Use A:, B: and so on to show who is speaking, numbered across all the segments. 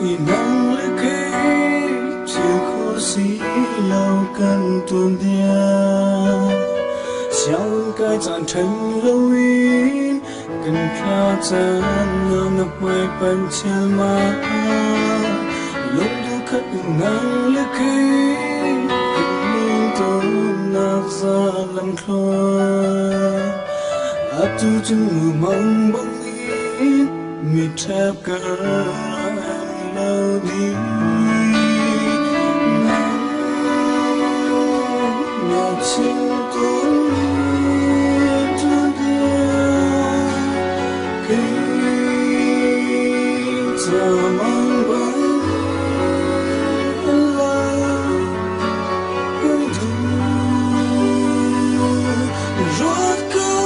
A: thì nắng lê khế chiều khô xí lâu cần tuôn tia xiang cái chọn thành lâu in cần pha chân ngập mây bần chân mà lúc du khách nắng lê khế hình tôi nát ra làm khôi tu chân mong bóng in mi thép cỡ lâu đi nhà chinh tuôn tuôn dia khi giờ mong bóng lâu yêu thương rót câu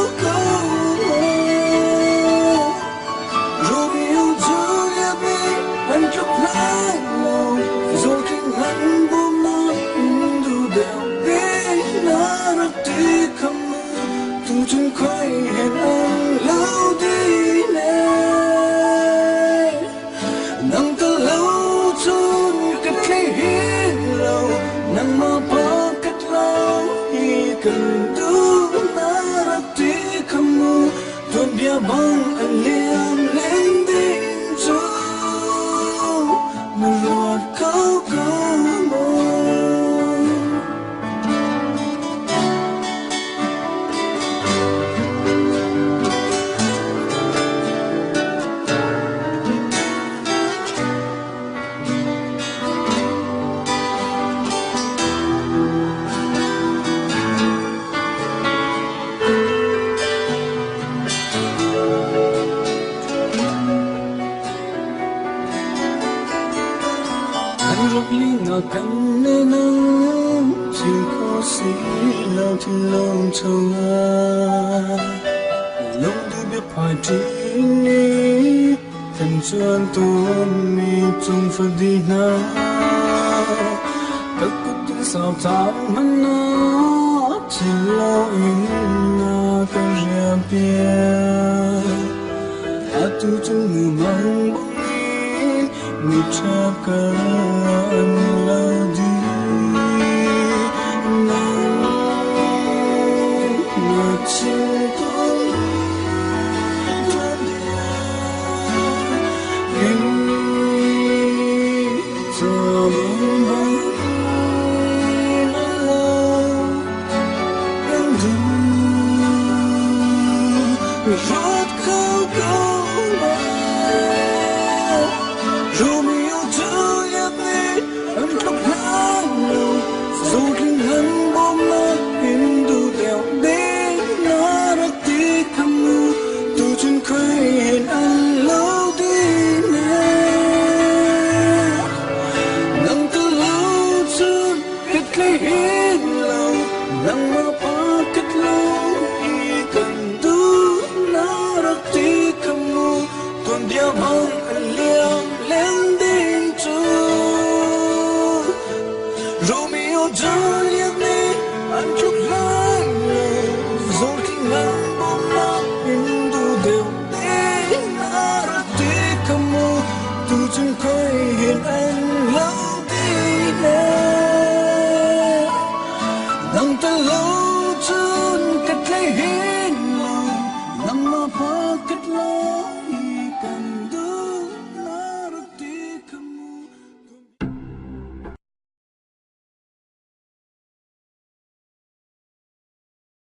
A: anh chúc lại lâu rồi kinh hắn buông nó đủ đều biết nó rất tí không tu chân khói hẹn anh lâu đi nè nắng ta lâu chôn cất khi hiến lâu nắng mơ bỏ cất lâu khi cần tu nó rất tí không tuôn bia bóng anh liêm lên đi ruột câu câu môi rốt ly ngọt cắn nên nắng chiều có xí lâu thì lâu trong lúc tôi biết phải chính đi thành chuan tuôn mi chung phần đi na các cuộc tiếng sao thảm hắn nó chỉ lâu in na cái rìa bia tu chung người mong bóng in mi chắp cần lâu đi ngờ chinh tuôn tuôn dia khi giờ mong bóng lâu gần đủ